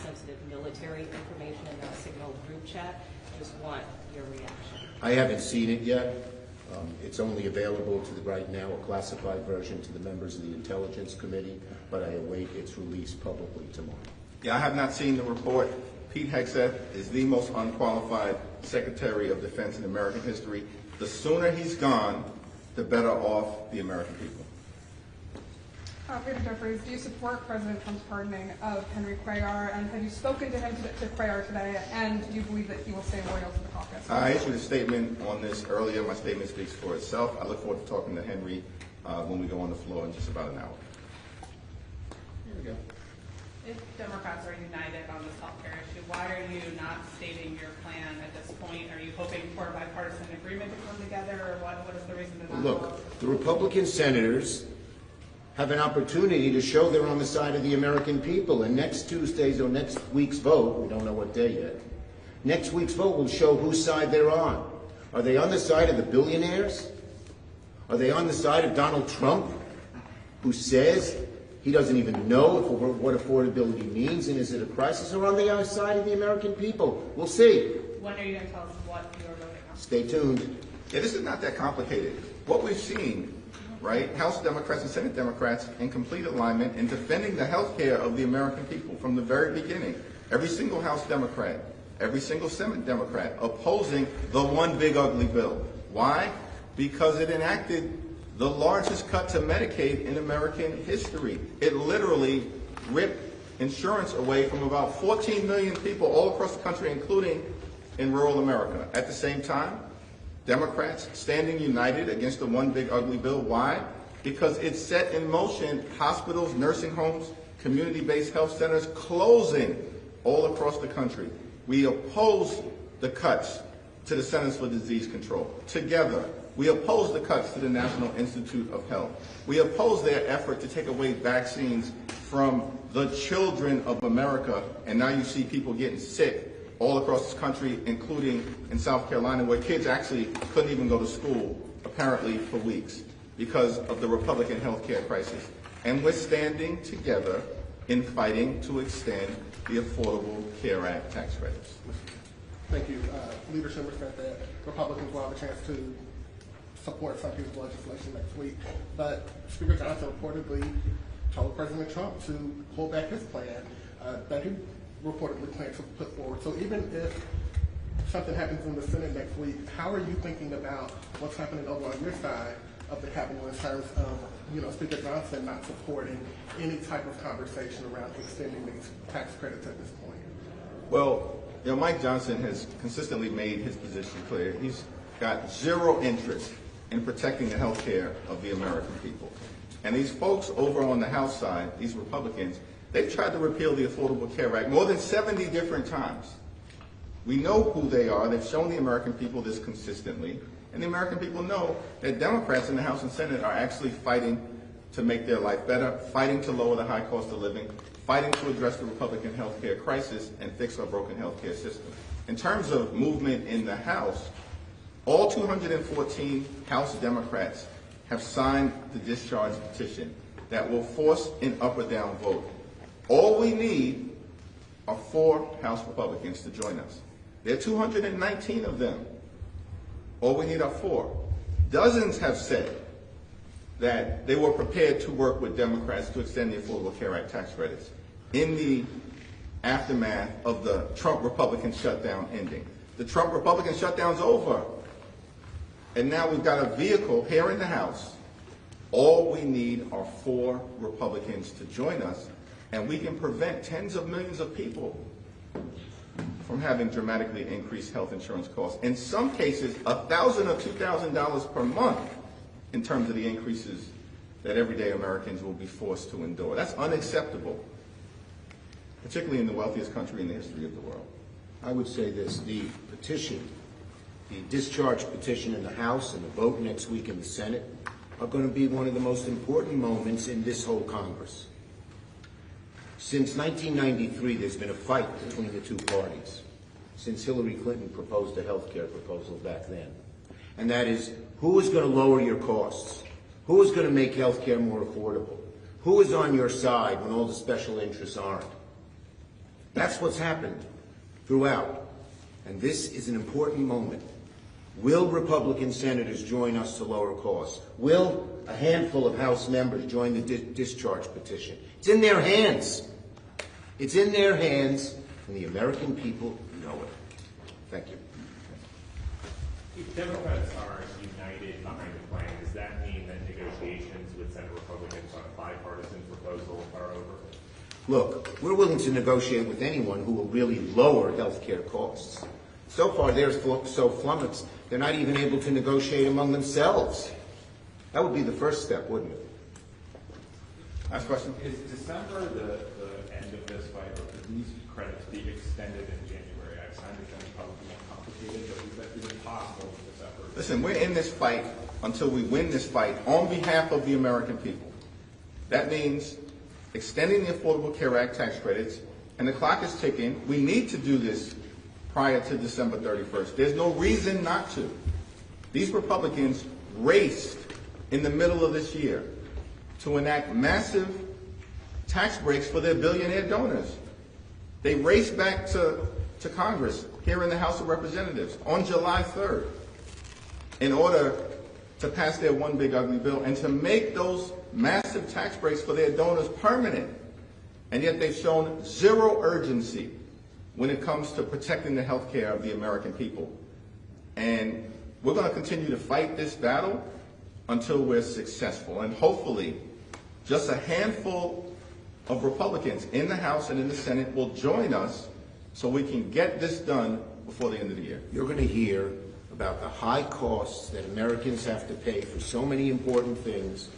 sensitive military information in that Signal group chat. Just want your reaction. I haven't seen it yet. It's only available to right now, a classified version to the members of the Intelligence Committee, but I await its release publicly tomorrow. Yeah, I have not seen the report. Pete Hegseth is the most unqualified Secretary of Defense in American history. The sooner he's gone, the better off the American people. Peter Jeffries, do you support President Trump's pardoning of Henry Quayar, and have you spoken to him to Quayar today, and do you believe that he will stay loyal to the caucus? I issued a statement on this earlier. My statement speaks for itself. I look forward to talking to Henry when we go on the floor in just about an hour. Here we go. If Democrats are united on this health care issue, why are you not stating your plan at this point? Are you hoping for a bipartisan agreement to come together, or what is the reason to not? Look, the Republican senators have an opportunity to show they're on the side of the American people, and next Tuesday's or next week's vote, we don't know what day yet, next week's vote will show whose side they're on. Are they on the side of the billionaires? Are they on the side of Donald Trump, who says he doesn't even know what affordability means and is it a crisis, or on the side of the American people? We'll see. When are you going to tell us what you're voting on? Stay tuned. Yeah, this is not that complicated. What we've seen, right, House Democrats and Senate Democrats in complete alignment in defending the health care of the American people from the very beginning. Every single House Democrat, every single Senate Democrat opposing the one big ugly bill. Why? Because it enacted the largest cut to Medicaid in American history. It literally ripped insurance away from about 14 million people all across the country, including in rural America. At the same time, Democrats standing united against the one big ugly bill. Why? Because it set in motion hospitals, nursing homes, community-based health centers closing all across the country. We oppose the cuts to the Centers for Disease Control. Together, we oppose the cuts to the National Institute of Health. We oppose their effort to take away vaccines from the children of America, and now you see people getting sick all across this country, including in South Carolina, where kids actually couldn't even go to school, apparently, for weeks because of the Republican health care crisis. And we're standing together in fighting to extend the Affordable Care Act tax credits. Thank you. Leader Schumer said that Republicans will have a chance to support some piece of legislation next week, but Speaker Johnson reportedly told President Trump to pull back his plan that he reportedly planned to put forward. So even if something happens in the Senate next week, how are you thinking about what's happening over on your side of the Capitol in terms of, Speaker Johnson not supporting any type of conversation around extending these tax credits at this point? Well, Mike Johnson has consistently made his position clear. He's got zero interest in protecting the health care of the American people. And these folks over on the House side, these Republicans, they've tried to repeal the Affordable Care Act more than 70 different times. We know who they are. They've shown the American people this consistently. And the American people know that Democrats in the House and Senate are actually fighting to make their life better, fighting to lower the high cost of living, fighting to address the Republican health care crisis and fix our broken health care system. In terms of movement in the House, all 214 House Democrats have signed the discharge petition that will force an up or down vote. All we need are 4 House Republicans to join us. There are 219 of them. All we need are 4. Dozens have said that they were prepared to work with Democrats to extend the Affordable Care Act tax credits in the aftermath of the Trump Republican shutdown ending. The Trump Republican shutdown's over. And now we've got a vehicle here in the House. All we need are 4 Republicans to join us, and we can prevent tens of millions of people from having dramatically increased health insurance costs. In some cases, $1,000 or $2,000 per month in terms of the increases that everyday Americans will be forced to endure. That's unacceptable, particularly in the wealthiest country in the history of the world. I would say this, the petition, the discharge petition in the House and the vote next week in the Senate are going to be one of the most important moments in this whole Congress. Since 1993, there's been a fight between the two parties, since Hillary Clinton proposed a health care proposal back then. And that is, who is going to lower your costs? Who is going to make health care more affordable? Who is on your side when all the special interests aren't? That's what's happened throughout. And this is an important moment. Will Republican senators join us to lower costs? Will a handful of House members join the discharge petition? It's in their hands. It's in their hands, and the American people know it. Thank you. If Democrats are united behind the plan, does that mean that negotiations with Senate Republicans on a bipartisan proposal are over? Look, we're willing to negotiate with anyone who will really lower health care costs. So far, they're so flummoxed, they're not even able to negotiate among themselves. That would be the first step, wouldn't it? Last question. Is December the end of this fight, or could these credits be extended in January? I understand it's probably more complicated, but is that even possible with this effort? Listen, we're in this fight until we win this fight on behalf of the American people. That means extending the Affordable Care Act tax credits, and the clock is ticking. We need to do this prior to December 31st. There's no reason not to. These Republicans raced in the middle of this year to enact massive tax breaks for their billionaire donors. They raced back to Congress here in the House of Representatives on July 3rd in order to pass their one big ugly bill and to make those massive tax breaks for their donors permanent. And yet they've shown zero urgency when it comes to protecting the health care of the American people. And we're going to continue to fight this battle until we're successful. And hopefully, just a handful of Republicans in the House and in the Senate will join us so we can get this done before the end of the year. You're going to hear about the high costs that Americans have to pay for so many important things